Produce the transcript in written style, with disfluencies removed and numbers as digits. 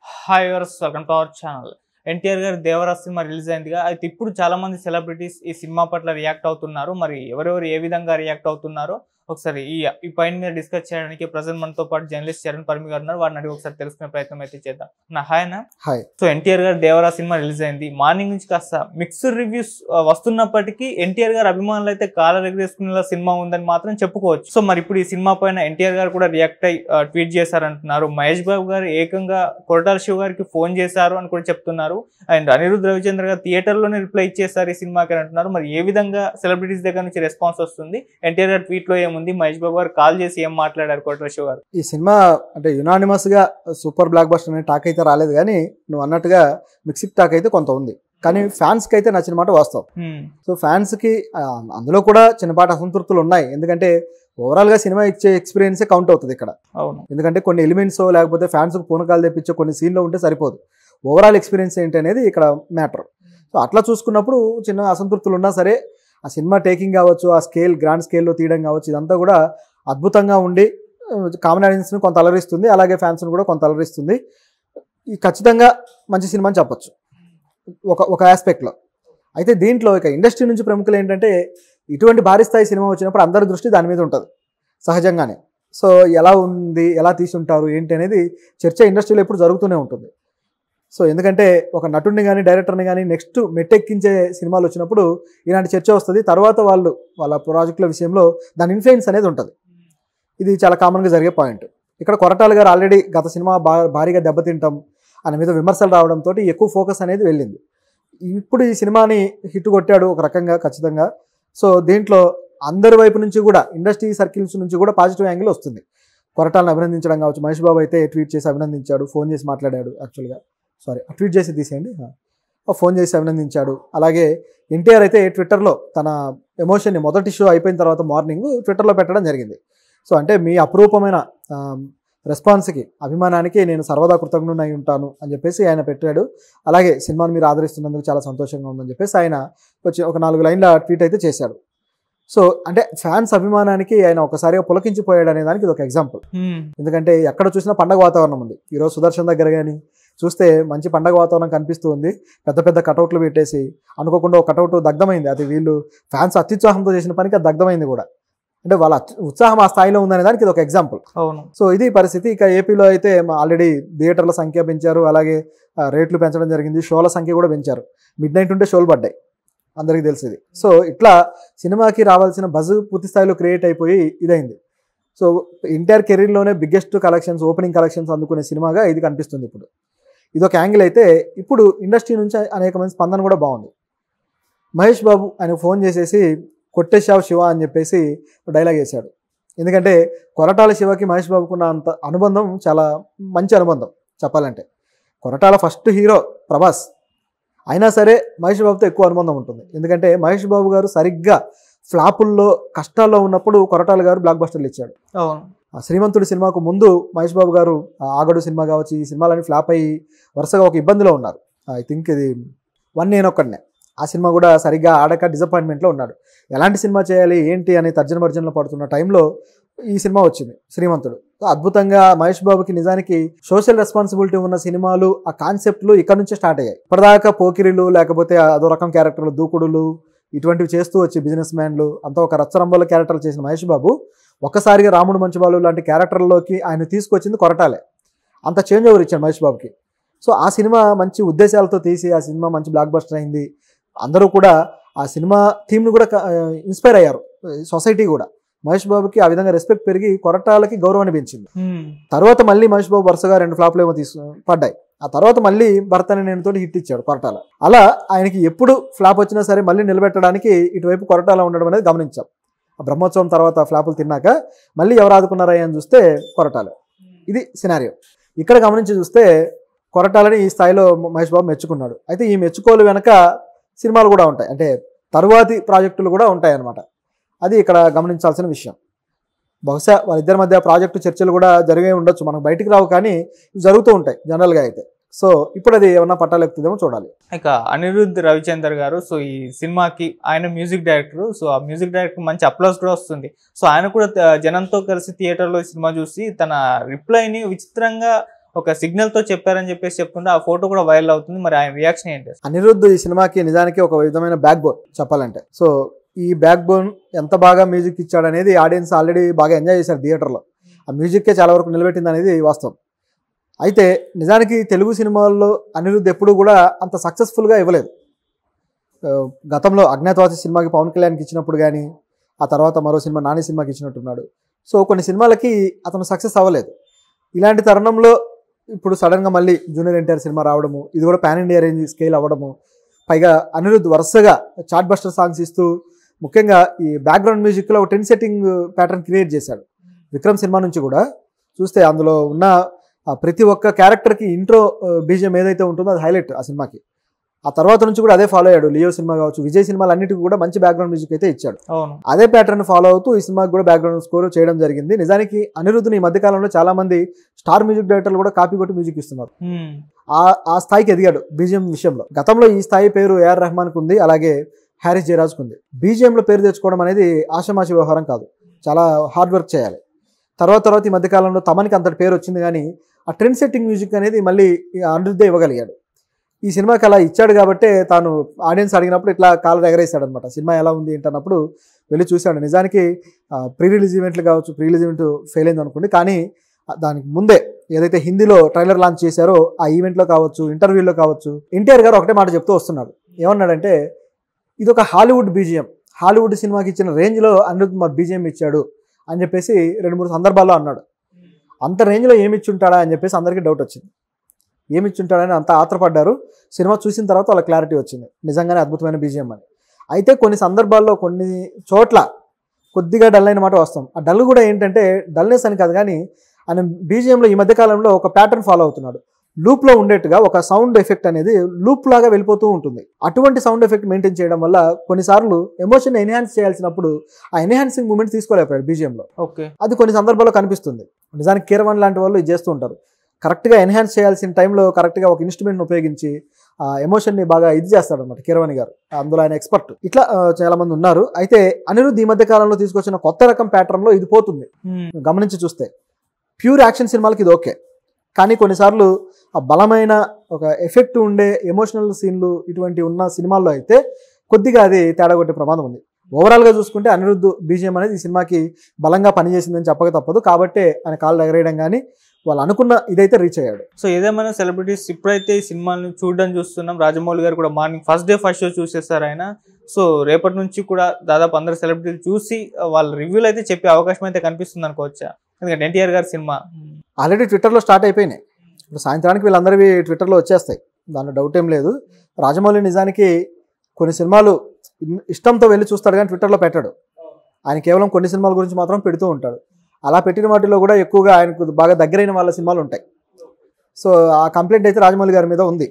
Hi viewers, welcome to our channel. NTR గారి Devara cinema release అయిందిగా. అయితే ఇప్పుడు చాలా మంది సెలబ్రిటీస్ ఈ సినిమా పట్ల రియాక్ట్ అవుతున్నారు. మరి ఎవరెవరు ఏ విధంగా రియాక్ట్ అవుతున్నారో ఒకసారి ఈ పాయింట్ మీద డిస్కస్ చేయడానికి ప్రజెంట్ మనతో పాటు జర్నలిస్ట్ చరణ్ పరమి గారు ఉన్నారు. వారిని అడిగి ఒకసారి తెలుసుకునే ప్రయత్నం అయితే చేద్దాం. హాయ్ అన్న. హాయ్. సో ఎన్టీఆర్ గారు దేవరా సినిమా రిలీజ్ అయింది. మార్నింగ్ నుంచి కాస్త మిక్స్డ్ రివ్యూస్ వస్తున్నప్పటికీ ఎన్టీఆర్ గారు అభిమానులు అయితే కాలర్ ఎగరేసుకునేలా సినిమా ఉందని మాత్రం చెప్పుకోవచ్చు. సో మరి ఇప్పుడు ఈ సినిమా పైన ఎన్టీఆర్ గారు కూడా రియాక్ట్ అయ్యి ట్వీట్ చేశారంటున్నారు. మహేష్ బాబు గారు ఏకంగా కొరటాల శివ గారికి ఫోన్ చేశారు అని కూడా చెప్తున్నారు. అండ్ అనిరుద్ధ్ రవిచంద్ర గారు థియేటర్ లోనే రిప్లై ఇచ్చేసారు ఈ సినిమాకి అని అంటున్నారు. మరి ఏ విధంగా సెలబ్రిటీస్ దగ్గర నుంచి రెస్పాన్స్ వస్తుంది? ఎన్టీఆర్ గారు ట్వీట్ లో ఏముంది? మహేష్ బాబు గారు కాల్ చేసి ఏం మాట్లాడారు కొరటాల శివ గారు? ఈ సినిమా అంటే యునానిమస్ గా సూపర్ బ్లాక్ బస్టర్ అనే టాక్ అయితే రాలేదు, కానీ నువ్వు అన్నట్టుగా మిక్సిక్ టాక్ అయితే కొంత ఉంది. కానీ ఫ్యాన్స్ కి అయితే నచ్చిన మాట వాస్తవం. సో ఫ్యాన్స్ కి అందులో కూడా చిన్నపాటి అసంతృప్తులు ఉన్నాయి. ఎందుకంటే ఓవరాల్ గా సినిమా ఇచ్చే ఎక్స్పీరియన్స్ కౌంట్ అవుతుంది ఇక్కడ. ఎందుకంటే కొన్ని ఎలిమెంట్స్ లేకపోతే ఫ్యాన్స్ పూనకాలు తెప్పించే కొన్ని సీన్లో ఉంటే సరిపోదు. ఓవరాల్ ఎక్స్పీరియన్స్ ఏంటి అనేది ఇక్కడ మ్యాటర్. సో అట్లా చూసుకున్నప్పుడు చిన్న అసంతృప్తులు ఉన్నా సరే ఆ సినిమా టేకింగ్ కావచ్చు, ఆ స్కేల్ గ్రాండ్ స్కేల్లో తీయడం కావచ్చు, ఇదంతా కూడా అద్భుతంగా ఉండి కామన్ ఆడియన్స్ని కొంత అలరిస్తుంది, అలాగే ఫ్యాన్స్ని కూడా కొంత అలరిస్తుంది. ఈ ఖచ్చితంగా మంచి సినిమా అని చెప్పచ్చు ఒక ఆస్పెక్ట్లో. అయితే దీంట్లో ఇక ఇండస్ట్రీ నుంచి ప్రముఖులు ఏంటంటే ఇటువంటి భారీ స్థాయి సినిమా వచ్చినప్పుడు అందరి దృష్టి దాని మీద ఉంటుంది సహజంగానే. సో ఎలా ఉంది, ఎలా తీసుంటారు ఏంటి అనేది చర్చ ఇండస్ట్రీలో ఎప్పుడు జరుగుతూనే ఉంటుంది. సో ఎందుకంటే ఒక నటుడిని కానీ డైరెక్టర్ని కానీ నెక్స్ట్ మెట్టెక్కించే సినిమాలు వచ్చినప్పుడు ఇలాంటి చర్చ వస్తుంది. తర్వాత వాళ్ళ ప్రాజెక్టుల విషయంలో దాని ఇన్ఫ్లుయెన్స్ అనేది ఉంటుంది. ఇది చాలా కామన్గా జరిగే పాయింట్. ఇక్కడ కొరటాల గారు ఆల్రెడీ గత సినిమా భారీగా దెబ్బతింటాం అనే మీద విమర్శలు రావడంతో ఎక్కువ ఫోకస్ అనేది వెళ్ళింది. ఇప్పుడు ఈ సినిమాని హిట్ కొట్టాడు ఒక రకంగా ఖచ్చితంగా. సో దీంట్లో అందరి వైపు నుంచి కూడా ఇండస్ట్రీ సర్కిల్స్ నుంచి కూడా పాజిటివ్ యాంగిల్ వస్తుంది. కొరటాలను అభినందించడం కావచ్చు, మహేష్ బాబు అయితే ట్వీట్ చేసి అభినందించాడు, ఫోన్ చేసి మాట్లాడాడు. యాక్చువల్గా ట్వీట్ చేసి తీసేయండి, ఫోన్ చేసి అభినందించాడు. అలాగే ఎన్టీఆర్ అయితే ట్విట్టర్లో తన ఎమోషన్ని మొదటి షో అయిపోయిన తర్వాత మార్నింగ్ ట్విట్టర్లో పెట్టడం జరిగింది. సో అంటే మీ అపురూపమైన రెస్పాన్స్కి, అభిమానానికి నేను సర్వదా కృతజ్ఞుడై ఉంటాను అని చెప్పేసి ఆయన పెట్టాడు. అలాగే సినిమాను మీరు ఆదరిస్తున్నందుకు చాలా సంతోషంగా ఉందని చెప్పేసి ఆయన వచ్చి ఒక 4 లైన్ల ట్వీట్ అయితే చేశాడు. సో అంటే ఫ్యాన్స్ అభిమానానికి ఆయన ఒకసారిగా పులకించిపోయాడు అనే దానికి ఇది ఒక ఎగ్జాంపుల్. ఎందుకంటే ఎక్కడ చూసినా పండగ వాతావరణం ఉంది. ఈరోజు సుదర్శన్ దగ్గర కానీ చూస్తే మంచి పండగ వాతావరణం కనిపిస్తూ ఉంది. పెద్ద పెద్ద కటౌట్లు పెట్టేసి అనుకోకుండా ఒక కటౌట్ దగ్ధమైంది. అది వీళ్ళు ఫ్యాన్స్ అత్యుత్సాహంతో చేసిన పనికి అది దగ్ధమైంది కూడా. అంటే వాళ్ళ ఉత్సాహం ఆ స్థాయిలో ఉందనే దానికి ఇది ఒక ఎగ్జాంపుల్. సో ఇది పరిస్థితి. ఇక ఏపీలో అయితే ఆల్రెడీ థియేటర్ల సంఖ్య పెంచారు, అలాగే రేట్లు పెంచడం జరిగింది, షోల సంఖ్య కూడా పెంచారు. మిడ్-నైట్ ఉంటే షోలు పడ్డాయి, అందరికీ తెలిసింది. సో ఇట్లా సినిమాకి రావాల్సిన బజ్ పూర్తి స్థాయిలో క్రియేట్ అయిపోయి ఇదైంది. సో ఎన్టీఆర్ కెరీర్లోనే బిగ్గెస్ట్ కలెక్షన్స్, ఓపెనింగ్ కలెక్షన్స్ అందుకునే సినిమాగా ఇది కనిపిస్తుంది. ఇప్పుడు ఇదొక యాంగిల్ అయితే ఇప్పుడు ఇండస్ట్రీ నుంచి అనేక మంది స్పందన కూడా బాగుంది. మహేష్ బాబు ఆయన ఫోన్ చేసేసి కొట్టేశావు శివ అని చెప్పేసి డైలాగ్ వేశాడు. ఎందుకంటే కొరటాల శివకి మహేష్ బాబుకున్న అంత అనుబంధం చాలా మంచి అనుబంధం చెప్పాలంటే. కొరటాల ఫస్ట్ హీరో ప్రభాస్ అయినా సరే మహేష్ బాబుతో ఎక్కువ అనుబంధం ఉంటుంది. ఎందుకంటే మహేష్ బాబు గారు సరిగ్గా ఫ్లాపుల్లో కష్టాల్లో ఉన్నప్పుడు కొరటాల గారు బ్లాక్ బస్టర్లు ఇచ్చాడు. శ్రీమంతుడి సినిమాకు ముందు మహేష్ బాబు గారు ఆగడు సినిమా కావచ్చు, ఈ సినిమాలన్నీ ఫ్లాప్ అయ్యి వరుసగా ఒక ఇబ్బందిలో ఉన్నారు. ఐ థింక్ ఇది 1 నేనొక్కడినే. ఆ సినిమా కూడా సరిగ్గా ఆడక డిసప్పాయింట్మెంట్లో ఉన్నాడు. ఎలాంటి సినిమా చేయాలి ఏంటి అనే తర్జనభర్జనలో పడుతున్న టైంలో ఈ సినిమా వచ్చింది శ్రీమంతుడు. అద్భుతంగా మహేష్ బాబుకి నిజానికి సోషల్ రెస్పాన్సిబిలిటీ ఉన్న సినిమాలు, ఆ కాన్సెప్ట్లు ఇక్కడ నుంచే స్టార్ట్ అయ్యాయి. ఇప్పటిదాకా పోకిరిలు లేకపోతే అదో రకం క్యారెక్టర్లు, దూకుడులు ఇటువంటివి చేస్తూ వచ్చి బిజినెస్ మ్యాన్లు అంతా ఒక రచ్చరంబోల క్యారెక్టర్లు చేసిన మహేష్ బాబు ఒక్కసారిగా రాముడు మంచిబాలు లాంటి క్యారెక్టర్లోకి ఆయన తీసుకొచ్చింది కొరటాలే. అంత చేంజ్ ఓవర్ ఇచ్చాడు మహేష్ బాబుకి. సో ఆ సినిమా మంచి ఉద్దేశాలతో తీసి ఆ సినిమా మంచి బ్లాక్ బస్టర్ అయింది. అందరూ కూడా ఆ సినిమా థీమ్ని కూడా ఇన్స్పైర్ అయ్యారు. సొసైటీ కూడా మహేష్ బాబుకి ఆ విధంగా రెస్పెక్ట్ పెరిగి కొరటాలకి గౌరవాన్ని పెంచింది. తర్వాత మళ్ళీ మహేష్ బాబు వరుసగా 2 ఫ్లాప్లు ఏమో పడ్డాయి. ఆ తర్వాత మళ్ళీ భర్తని నేనుతో హిట్ ఇచ్చాడు కొరటాల. అలా ఆయనకి ఎప్పుడు ఫ్లాప్ వచ్చినా సరే మళ్ళీ నిలబెట్టడానికి ఇటువైపు కొరటాల ఉండడం అనేది గమనించాం. ఆ బ్రహ్మోత్సవం తర్వాత ఫ్లాపులు తిన్నాక మళ్ళీ ఎవరు ఆదుకున్నారా అని చూస్తే కొరటాల. ఇది సినారియో. ఇక్కడ గమనించి చూస్తే కొరటాలని ఈ స్థాయిలో మహేష్ బాబు మెచ్చుకున్నాడు. అయితే ఈ మెచ్చుకోలు వెనక సినిమాలు కూడా ఉంటాయి, అంటే తరువాతి ప్రాజెక్టులు కూడా ఉంటాయి అన్నమాట. అది ఇక్కడ గమనించాల్సిన విషయం. బహుశా వాళ్ళిద్దరి మధ్య ప్రాజెక్టు చర్చలు కూడా జరిగే ఉండొచ్చు, మనకు బయటికి రావు, కానీ జరుగుతూ ఉంటాయి జనరల్గా అయితే. సో ఇప్పుడు అది ఏమన్నా పట్టాలెక్కుతుందేమో చూడాలి. ఇక అనిరుద్ధ్ రవిచందర్ గారు, సో ఈ సినిమాకి ఆయన మ్యూజిక్ డైరెక్టర్. సో ఆ మ్యూజిక్ డైరెక్టర్ మంచి అప్లాస్ కూడా వస్తుంది. సో ఆయన కూడా జనంతో కలిసి థియేటర్లో సినిమా చూసి తన రిప్లైని విచిత్రంగా ఒక సిగ్నల్ తో చెప్పారని చెప్పేసి చెప్తుంటే ఆ ఫోటో కూడా వైరల్ అవుతుంది. మరి ఆయన రియాక్షన్ ఏంటి? అనిరుద్ధ్ ఈ సినిమాకి నిజానికి ఒక విధమైన బ్యాక్ బోన్ చెప్పాలంటే. సో ఈ బ్యాక్ బోన్ ఎంత బాగా మ్యూజిక్ ఇచ్చాడు అనేది ఆడియన్స్ ఆల్రెడీ బాగా ఎంజాయ్ చేశారు థియేటర్లో. ఆ మ్యూజిక్కే చాలా వరకు నిలబెట్టింది అనేది వాస్తవం. అయితే నిజానికి తెలుగు సినిమాల్లో అనిరుద్ధ్ ఎప్పుడూ కూడా అంత సక్సెస్ఫుల్గా ఇవ్వలేదు. గతంలో అజ్ఞాతవాసి సినిమాకి పవన్ కళ్యాణ్కి ఇచ్చినప్పుడు కానీ, ఆ తర్వాత మరో సినిమా నాని సినిమాకి ఇచ్చినట్టున్నాడు. సో కొన్ని సినిమాలకి అతను సక్సెస్ అవ్వలేదు. ఇలాంటి తరుణంలో ఇప్పుడు సడన్గా మళ్ళీ జూనియర్ ఎన్టీఆర్ సినిమా రావడము, ఇది కూడా పాన్ ఇండియా రేంజ్ స్కేల్ అవ్వడము, పైగా అనిరుద్ధ్ వరుసగా చాట్ బస్టర్ సాంగ్స్ ఇస్తూ ముఖ్యంగా ఈ బ్యాక్గ్రౌండ్ మ్యూజిక్లో ఒక ట్రెండ్ సెట్టింగ్ ప్యాటర్న్ క్రియేట్ చేశాడు. విక్రమ్ సినిమా నుంచి కూడా చూస్తే అందులో ఉన్న ప్రతి ఒక్క క్యారెక్టర్కి ఇంట్రో బీజిఎం ఏదైతే ఉంటుందో అది హైలైట్ ఆ సినిమాకి. ఆ తర్వాత నుంచి కూడా అదే ఫాలో అయ్యాడు. లియో సినిమా కావచ్చు, విజయ్ సినిమాలు అన్నిటికీ కూడా మంచి బ్యాక్గ్రౌండ్ మ్యూజిక్ అయితే ఇచ్చాడు. అదే ప్యాటర్న్ ఫాలో అవుతూ ఈ సినిమాకి కూడా బ్యాక్గ్రౌండ్ స్కోర్ చేయడం జరిగింది. నిజానికి అనిరుద్ధ్ని ఈ మధ్యకాలంలో చాలా మంది స్టార్ మ్యూజిక్ డైరెక్టర్లు కూడా కాపీ కొట్టి మ్యూజిక్ ఇస్తున్నారు. ఆ స్థాయికి ఎదిగాడు బీజిఎం విషయంలో. గతంలో ఈ స్థాయి పేరు ఏఆర్ రెహమాన్కి ఉంది, అలాగే హ్యారిస్ జయరాజ్కి ఉంది. బీజిఎంలో పేరు తెచ్చుకోవడం అనేది ఆషామాషి వ్యవహారం కాదు, చాలా హార్డ్ వర్క్ చేయాలి. తర్వాత ఈ మధ్యకాలంలో తమనికి అంతటి పేరు వచ్చింది, కానీ ఆ ట్రెండ్ సెట్టింగ్ మ్యూజిక్ అనేది మళ్ళీ అనిరుద్ధే ఇవ్వగలిగాడు. ఈ సినిమాకి అలా ఇచ్చాడు కాబట్టి తాను ఆడియన్స్ అడిగినప్పుడు ఇట్లా కాలర్ ఎగరేసాడు అనమాట. సినిమా ఎలా ఉంది ఏంటన్నప్పుడు వెళ్ళి చూశాడు. నిజానికి ప్రీ రిలీజ్ ఈవెంట్లు కావచ్చు, ప్రీ రిలీజ్ ఈవెంట్ ఫెయిల్ అయింది అనుకోండి, కానీ దానికి ముందే ఏదైతే హిందీలో ట్రైలర్ లాంచ్ చేశారో ఆ ఈవెంట్లో కావచ్చు, ఇంటర్వ్యూలో కావచ్చు, ఎన్టీఆర్ గారు ఒకటే మాట చెప్తూ వస్తున్నాడు. ఏమన్నాడంటే, ఇది ఒక హాలీవుడ్ బీజిఎం, హాలీవుడ్ సినిమాకి ఇచ్చిన రేంజ్లో అనిరుద్ధ్ మరి బీజిఎం ఇచ్చాడు అని చెప్పేసి 2-3 సందర్భాల్లో అన్నాడు. అంత రేంజ్లో ఏమిచ్చుంటాడా అని చెప్పేసి అందరికీ డౌట్ వచ్చింది. ఏమిచ్చుంటాడని అంత ఆత్రపడ్డారు. సినిమా చూసిన తర్వాత వాళ్ళ క్లారిటీ వచ్చింది, నిజంగానే అద్భుతమైన బీజిఎం అని. అయితే కొన్ని సందర్భాల్లో కొన్ని చోట్ల కొద్దిగా డల్ అయిన మాట వస్తాం. ఆ డల్ కూడా ఏంటంటే డల్నెస్ అని కాదు, కానీ ఆయన బీజిఎంలో ఈ మధ్యకాలంలో ఒక ప్యాటర్న్ ఫాలో అవుతున్నాడు. లూప్లో ఉండేట్టుగా ఒక సౌండ్ ఎఫెక్ట్ అనేది లూప్ లాగా వెళ్ళిపోతూ ఉంటుంది. అటువంటి సౌండ్ ఎఫెక్ట్ మెయింటైన్ చేయడం వల్ల కొన్నిసార్లు ఎమోషన్ ఎన్హాన్స్ చేయాల్సినప్పుడు ఆ ఎన్హాన్సింగ్ మూమెంట్ తీసుకోలేకపోయాడు బీజిఎంలో. అది కొన్ని సందర్భాల్లో కనిపిస్తుంది. నిజానికి కీరవాణి లాంటి వాళ్ళు ఇది చేస్తూ ఉంటారు. కరెక్ట్గా ఎన్హాన్స్ చేయాల్సిన టైంలో కరెక్ట్గా ఒక ఇన్స్ట్రుమెంట్ని ఉపయోగించి ఆ ఎమోషన్ని బాగా ఇది చేస్తాడు అనమాట కీరవాణి గారు. అందులో ఆయన ఎక్స్పర్ట్. ఇట్లా చాలా మంది ఉన్నారు. అయితే అనిరుద్ధ్ ఈ మధ్య కాలంలో తీసుకొచ్చిన కొత్త రకం ప్యాటర్న్లో ఇది పోతుంది. గమనించి చూస్తే ప్యూర్ యాక్షన్ సినిమాలకి ఇది ఓకే, కానీ కొన్నిసార్లు ఆ బలమైన ఒక ఎఫెక్ట్ ఉండే ఎమోషనల్ సీన్లు ఇటువంటి ఉన్న సినిమాల్లో అయితే కొద్దిగా అది తేడా కొట్టే ప్రమాదం ఉంది. ఓవరాల్గా చూసుకుంటే అనిరుద్ధ్ బీజిఎం అనేది ఈ సినిమాకి బలంగా పనిచేసిందని చెప్పక తప్పదు. కాబట్టే ఆయన కాళ్ళు ఎగరేయడం కానీ వాళ్ళు అనుకున్న ఇదైతే రీచ్ అయ్యాడు. సో ఏదేమైనా సెలబ్రిటీస్ ఇప్పుడైతే ఈ సినిమాని చూస్తున్నాం. రాజమౌళి గారు కూడా మార్నింగ్ ఫస్ట్ షో చూసేస్తారు ఆయన. సో రేపటి నుంచి కూడా దాదాపు అందరు సెలబ్రిటీలు చూసి వాళ్ళ రివ్యూలు అయితే చెప్పే అవకాశం అయితే కనిపిస్తుంది అనుకోవచ్చా? ఎందుకంటే ఎన్టీఆర్ గారి సినిమా ఆల్రెడీ ట్విట్టర్లో స్టార్ట్ అయిపోయినాయి. ఇప్పుడు సాయంత్రానికి వీళ్ళందరివి ట్విట్టర్లో వచ్చేస్తాయి, దాంట్లో డౌట్ ఏం లేదు. రాజమౌళి నిజానికి కొన్ని సినిమాలు ఇష్టంతో వెళ్ళి చూస్తాడు కానీ ట్విట్టర్లో పెట్టాడు. ఆయన కేవలం కొన్ని సినిమాల గురించి మాత్రం పెడుతూ ఉంటాడు. అలా పెట్టిన వాటిలో కూడా ఎక్కువగా ఆయనకు బాగా దగ్గరైన వాళ్ళ సినిమాలు ఉంటాయి. సో ఆ కంప్లైంట్ అయితే రాజమౌళి గారి మీద ఉంది.